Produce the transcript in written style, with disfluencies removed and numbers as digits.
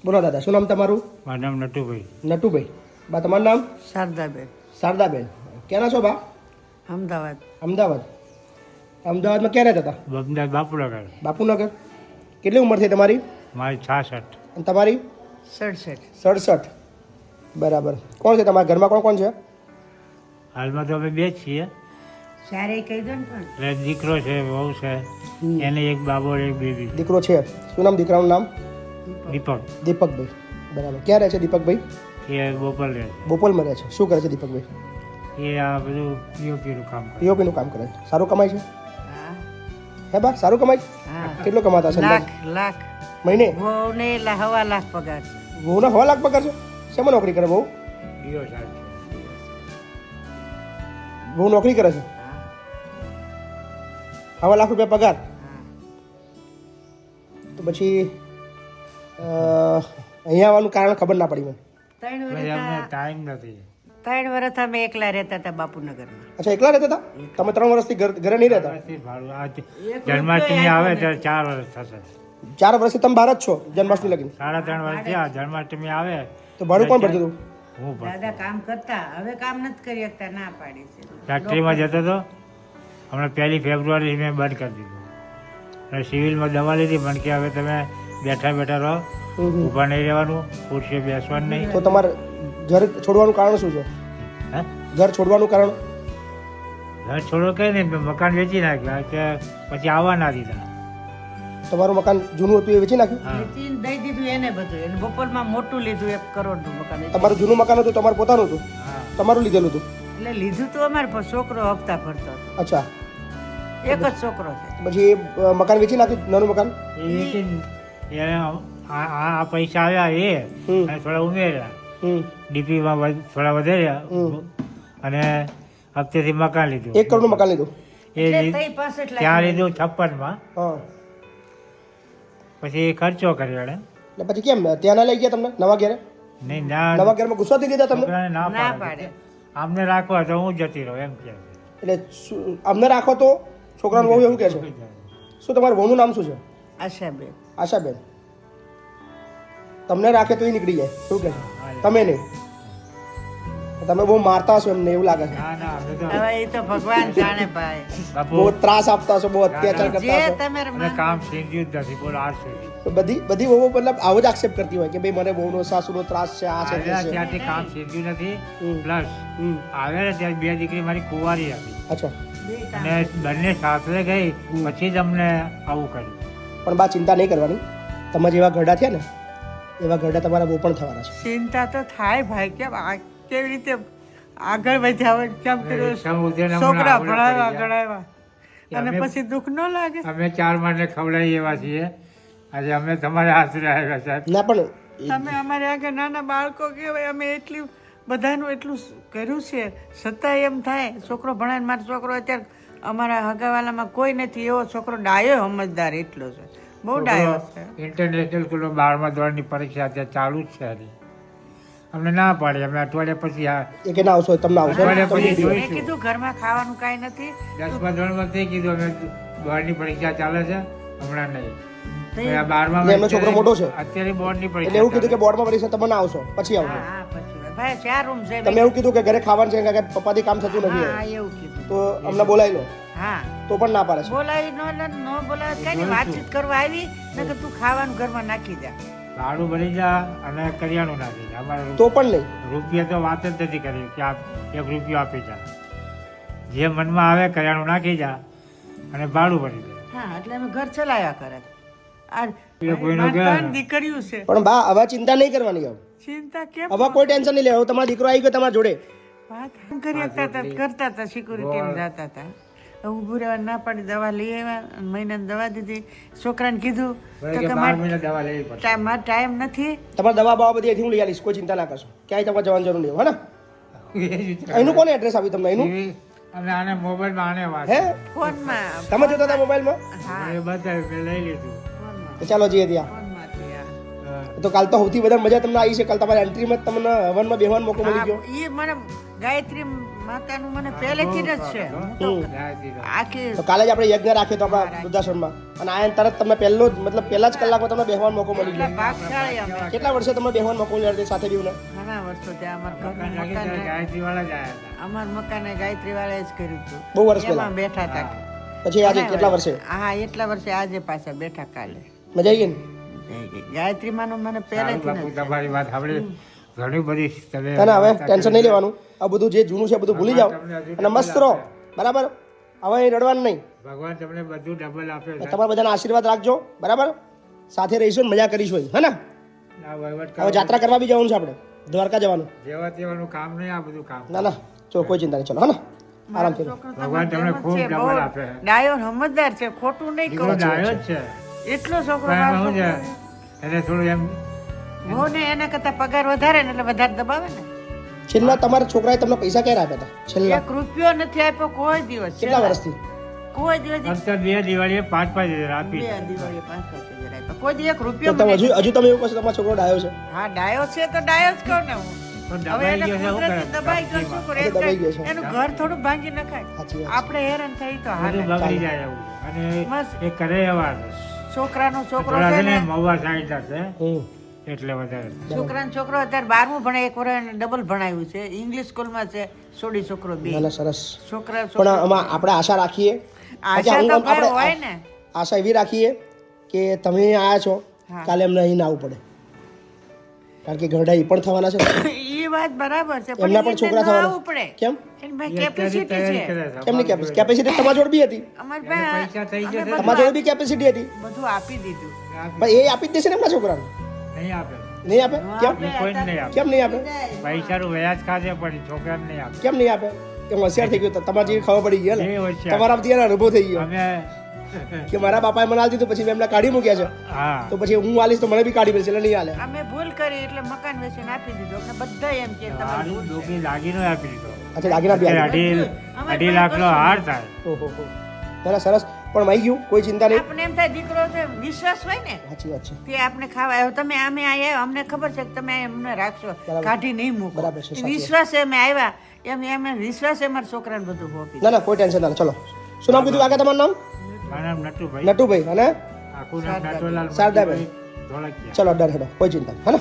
બોલો દાદા, શું નામ તમારું? મારું નામ નટુભાઈ. નટુભાઈ. બા તમારું નામ? શારદાબેન. શારદાબેન. ક્યાંના છો બા? અમદાવાદ. અમદાવાદ. અમદાવાદમાં ક્યાં રહેતા હતા? અમદાવાદ બાપુનગર. બાપુનગર. કેટલી ઉંમર થઈ તમારી? મારી 66. અને તમારી? 67. 67. બરાબર. કોણ છે તમારા ઘરમાં? કોણ કોણ છે? હાલમાં તો અમે બે જ છીએ. ચારે કહી દો ને પણ. એટલે દીકરો છે, વહુ છે, એને એક બાબો એક બેબી. દીકરો છે. શું નામ દીકરાનું નામ? દીપક. દીપકભાઈ. બરાબર. ક્યાં રહે છે દીપકભાઈ? એ બોપલ રહે. બોપલમાં રહે છે. શું કરે છે દીપકભાઈ? એ આ બધું પીઓપીનું કામ કરે. પીઓપીનું કામ કરે છે. સારું કમાય છે? હા. હે બા, સારું કમાય? હા. કેટલો કમાતા છે લાખ લાખ મહિને? વહુને 1.5 લાખ પગાર છે. વહુના 1.5 લાખ પગાર છે? શેમાં નોકરી કરે વહુ? પીઓ સાહેબ. વહુ નોકરી કરે છે? 1.5 લાખ રૂપિયા પગાર. તો પછી અહીંયા આવવાનું કારણ ખબર ના પડી મને. 3 અમને વર્ષ ટાઈમ નથી. 3 વર્ષ અમે એકલા રહેતા હતા બાપુનગરમાં. અચ્છા, એકલા રહેતા હતા તમે? 3 વર્ષથી ઘરે નહીં રહેતા? ભાડું આ જન્માષ્ટમી આવે ત્યારે 4 વર્ષ થશે. 4 વર્ષથી તમે બહાર જ છો જન્માષ્ટમી લગીને? 3.5 વર્ષ થયા. જન્માષ્ટમી આવે તો ભાડું કોણ ભરતું હતું? હું પણ દાદા કામ કરતા, હવે કામ નથી કરી શકતા, ના પાડી છે. ફેક્ટરીમાં જતો હતો. હમણાં 1 ફેબ્રુઆરી મેં બંધ કરી દીધું. અને સિવિલમાં દવા લીધી, પણ કે હવે તમે બેઠા બેઠા રહો, ઊભા નહીં રહેવાનું, ખુરશીએ બેસવાનું નહીં. તો તમારે ઘર છોડવાનું કારણ શું છે? હે? ઘર છોડવાનું કારણ? ઘર છોડો કઈ નહીં, મેં મકાન વેચી નાખ્યા કે પછી આવવા ના દીધા. તમારું મકાન જૂનું હતું એ વેચી નાખ્યું? હા. વેચીને દઈ દીધું એને બધું. એને બપોરમાં મોટું લીધું 1 કરોડનું મકાન. તમારું જૂનું મકાન હતું, તમારું પોતાનું હતું? હા. તમારું લીધેલું હતું? એટલે લીધું તો અમારે પણ છોકરો હપ્તા ભરતો હતો. અચ્છા. એક જ છોકરો છે. પછી એ મકાન વેચી નાખ્યું, નાનું મકાન? એ વેચીને એને આ પૈસા આવ્યા એ અને થોડા ઉમેર્યા. ડીપીમાં થોડા વધાર્યા અને હપ્તેથી મકાન લીધું. 1 કરોડનું મકાન લીધું? એ એટલે તઈ 65 લાખ. ત્યાં લીધું 56માં. હા. પછી ખર્ચો કર્યો એને. એટલે પછી કેમ ત્યાં ના લઈ ગયા તમને નવા ઘેરે? નહીં ના, નવા ઘરમાં ગુસ્સાથી દીધા તમને? છોકરાને ના ના પાડે. પાડે. આમને રાખવા તો હું જતી રહું એમ કે છે. એટલે અમને રાખો તો છોકરાનું વહુ એવું કહે છે? શું તમારું વહુનું નામ શું છે? આશાબેન. આશાબેન. તમને રાખે તો એ નીકળી જાય શું કહે છે? તમે નહીં? તમે બહુ મારતા હશો એમને એવું લાગે છે. ના ના, અમે તો હવે એ તો ભગવાન જાણે ભાઈ. બાપુ બહુ ત્રાસ આપતા હશો, બહુ અત્યાચાર જે કરતા હશો. તમારે અમે કામ શીખ્યું જ નથી. બોલો આજ સુધી તો બધી બધી વહુઓ મતલબ આવો જ આક્ષેપ કરતી હોય કે ભાઈ મને વહુનો સાસુનો ત્રાસ છે, આ છે, તે આવ્યા છે. ત્યારથી કામ શીખ્યું નથી. પ્લસ હમ. આવ્યા ને ત્યારે 2 દીકરી મારી કુંવારી હતી અચ્છા. અને બંને સાસરે ગઈ પછી જ અમને આવું કર્યું. પણ બા ચિંતા નહીં કરવાની. તમે જેવા ઘરડા થયા ને એવા ઘરડા તમારા બહુ પણ થવાના છે. ચિંતા તો થાય ભાઈ, કેમ કેવી રીતે આગળ વધ્યા હોય, કેમ કર્યું, છોકરા ભણાવ્યા ગણાવ્યા અને પછી દુઃખ ન લાગે. અમે 4 માણને ખવડાવી એવા છીએ. આજે અમે તમારા આશરે આવ્યા સાહેબ. ના પણ તમે અમારે આગળ નાના બાળકો કહેવાય, અમે એટલી બધાનું એટલું કર્યું છે, છતાંય એમ થાય છોકરો ભણાય. મારો છોકરો અત્યારે અમારા હગાવાલામાં કોઈ નથી એવો છોકરો, ડાયો સમજદાર એટલો છે, બહુ ડાયો છે. ઇન્ટરનેશનલ સ્કૂલમાં 12મા ધોરણની પરીક્ષા અત્યારે ચાલુ જ છે હજી. અમને ના પાડે. અમે અઠવાડિયા પછી એ કે ના આવશો તમને આવશો અઠવાડિયા પછી મેં જોઈશું. કીધું ઘરમાં ખાવાનું કાંઈ નથી. 10મા ધોરણમાં તે કીધું અમે બોર્ડની પરીક્ષા ચાલે છે, હમણાં નહીં. તો હવે આ 12મા એટલે એમનો છોકરો મોટો છે અત્યારે બોર્ડની એટલે પરીક્ષા એવું કીધું કે બોર્ડમાં પરીક્ષા તમે ના આવશો પછી આવશો. હા હા પછી ભાઈ 4 રૂમ છે. તમે એવું કીધું કે ઘરે ખાવાનું છે કે પપ્પાથી કામ થતું નથી હા એવું કીધું. તો અમને બોલાવી લો, હા તો પણ ના પાડે છે. બોલાવી ન બોલાવી કઈ નહીં, વાતચીત કરવા આવી ને કે તું ખાવાનું ઘરમાં નાખી જા. ભાડું ભરી જા અને કરિયાણું નાખી જા. અમારે તો પણ નહીં. રૂપિયા તો વાત જ નથી કરી કે આપ 1 રૂપિયો આપી જા. જે મનમાં આવે કરિયાણું નાખી જા અને ભાડું ભરી દે. હા એટલે અમે ઘર ચલાવ્યા કરે. આ એ કોઈનો મારી ઘર. 3 દીકરીઓ છે. પણ બા હવે ચિંતા નહીં કરવાની. હવે ચિંતા કેમ? હવે કોઈ ટેન્શન નહીં લેવું. તમારો દીકરો આવી ગયો તમારા જોડે. વાત કરી શકતા હતા, કરતા હતા, સિક્યુરિટીમાં જતા હતા. ઊભું રહેવા ના પાડી, દવા લઈ આવ્યા, મહિનાની દવા દીધી. છોકરાને કીધું તો કે કે 12 મહિના દવા લેવી પડશે. મારે ટાઈમ નથી. તમારે દવા બવા બધી અહીંથી હું લઈ આવીશ, કોઈ ચિંતા ના કરશો. ક્યાંય તમારે જવાની જરૂર નહીં, હે ને? અહીંનું કોને એડ્રેસ આપ્યું તમને? અહીંનું અમે આને મોબાઈલમાં આને વાત હે ફોનમાં. તમે જોતા હતા મોબાઈલમાં? હા એ બતાવ્યું મેં લઈ લીધું. ફોનમાં. તો ચાલો જઈએ ત્યાં. ફોનમાંથી આ. હા. તો કાલ તો સૌથી વધારે મજા તમને આવી છે. કાલ તમારી એન્ટ્રીમાં તમને હવનમાં બેહવાનો મોકો મળી ગયો. એ મને ગાયત્રી માતાનું મને પહેલેથી જ છે હું તો આખી તો કાલે જ આપણે યજ્ઞ રાખ્યો તો આપણા વૃદ્ધાશ્રમમાં અને આયન તરત તમને પહેલો જ મતલબ પહેલા જ કલાકમાં તમને બેહવાનો મોકો મળી એટલા ગયો. ભાગશાળી અમે કેટલા વર્ષે તમને બેહવાનો મોકો મળ્યો સાથે બીવને? ઘણા વર્ષો ત્યાં અમારા ઘરનું મકાન ગાયત્રી વાળા જ આવ્યા હતા. અમારા મકાને ગાયત્રી વાળાએ જ કર્યું હતું બહુ વર્ષ પહેલા. એમાં બેઠા હતા પછી આજે કેટલા વર્ષે હા એટલા વર્ષે આજે પાછા બેઠા કાલે મજા આવી ગઈ ને? ગાયત્રી માનું મને સારું પહેલેથી બાપુ, જ તમારી વાત સાંભળી ઘણી બધી તમે ના ના, હવે ટેન્શન નહીં લેવાનું. આ બધું જે જૂનું છે બધું ભૂલી જાઓ અને મસ્ત રહો, બરાબર? હવે અહીં રડવાનું નહીં. ભગવાન તમને બધું ડબલ આપે છે. તમારા બધાના આશીર્વાદ રાખજો, બરાબર? સાથે રહીશું ને મજા કરીશું અહીં, હે ને? આ વહીવટ હવે જાત્રા કરવા બી જવાનું છે આપણે, દ્વારકા જવાનું. જેવા તેવાનું કામ નહીં, આ બધું કામ. ના ના, ચલો કોઈ ચિંતા નહીં, ચલો, હે ને? આરામથી રહો. છોકરો ભગવાન તમને ખૂબ છે, બહુ ડબલ આપે. ડાયો સમજદાર છે ખોટું નહીં દીકરો કહું ડાયો જ છે એટલો છોકરો પણ મારો એમાં શું છે, છોકરો. એને થોડું એમ બહુ ને એના કરતા પગાર વધારે ને એટલે વધારે દબાવે ને છેલ્લા તમારા છોકરાએ તમને પૈસા ક્યારે આપ્યા હતા? છેલ્લા એક રૂપિયો નથી આપ્યો કોઈ દિવસ કેટલા વર્ષથી? કોઈ દિવસ ફક્ત 2 દિવાળીએ 5-5 હજાર આપી. બે દિવાળીએ 5,000 આપ્યા કોઈ દી એક તો રૂપિયો તમે મને હજુ તમે એવું કહો છો તમારો છોકરો ડાયો છે? હા ડાયો છે તો ડાયો જ કહું ને હું પણ હવે દબાઈ એને ગયો છે, શું કરે? કુદરતી દબાઈ ગયો શું કરે? દબાઈ ગયો છે. એનું ઘર થોડું ભાંગી નખાય સાચી વાત. આપણે હેરાન થઈ તો હાલે બધું બગડી જાય એવું. અને મસ્ત. એ કરે એવા છોકરાનો છોકરો થોડા છે છે ને ને મવા સાઈડ છે હમ. એટલે વધારે. છોકરાનો છોકરો અત્યારે 12મું ભણે એક વર્ષ એને ડબલ ભણાવ્યું છે ઇંગ્લિશ સ્કૂલમાં છે છોડી છોકરો બે ના ના, સરસ. છોકરા પણ આમાં આપણે આશા રાખીએ, આશા હું તો આપણે ભાઈ હોય ને આશા એવી રાખીએ કે તમે અહીં આવ્યા છો, હા. કાલે અમને અહીં ના આવવું પડે, કારણ કે ઘરડા એ પણ થવાના છે. એ વાત બરાબર છે એમના પણ એને છોકરા ન આવવું થવાના. પડે કેમ? એની ભાઈ એ અત્યારે કેપેસિટી તૈયારી છે કરે છે. કેમની કેપેસિટી તમારા જોડે બી હતી? અમારી એને પાસે પૈસા થઈ અમે જશે. બધું તમારા જોડે બી કેપેસિટી હતી, બધું આપી દીધું પણ એ આપી જ દેશે ને એમના છોકરાને? નહીં આપે. નહીં આપે? કેમ? એ કોઈ જ નહીં આપે. કેમ નહીં આપે? પૈસાનું વ્યાજ ખાશે પણ છોકરાને નહીં આપે. કેમ નહીં આપે? એમ હોશિયાર થઈ ગયો, તમારે જેવી ખબર પડી ગઈ એ ને, હોશિયાર. તમારામાંથી એનો અનુભવ થઈ ગયો અમે કે મારા બાપાએ મને આલી દીધું, પછી મેં એમને કાઢી મૂક્યા છે, હા તો પછી હું આલીશ તો મને બી કાઢી મળશે, એટલે નહીં હાલે. અમે ભૂલ કરી એટલે મકાન વેચીને આપી દીધું અમને બધા એમ કે તમારી હારું ભૂલ છે. ડોકી દાગીનો આપી દીધો. અચ્છા, દાગીના બી અત્યારે આલી. અઢી લાખનો હાર થાય. ઓહો હો. ના ના, સરસ. પણ મળી ગયું, કોઈ ચિંતા નહીં. આપણે એમ થાય દીકરો છે વિશ્વાસ હોય ને સાચી વાત છે. તે આપણે ખાવા આવ્યો તમે અમે આવ્યા અમને ખબર છે કે તમે અમને રાખશો બરાબર. કાઢી નહીં મૂકો બરાબર છે, એ સાચી વિશ્વાસ અમે આવ્યા એમ એમ વિશ્વાસ અમારા છોકરાને બધું હોપી ના ના, કોઈ ટેન્શન ના લે. ચલો, શું નામ કીધું કાકા તમારું? નામ મારું નામ નટુભાઈ. નટુભાઈ. અને આખું નામ નટુલાલ શારદાબેન. ધોળકિયા. ચલો ડર હેડો, કોઈ ચિંતા નહીં, હે ને?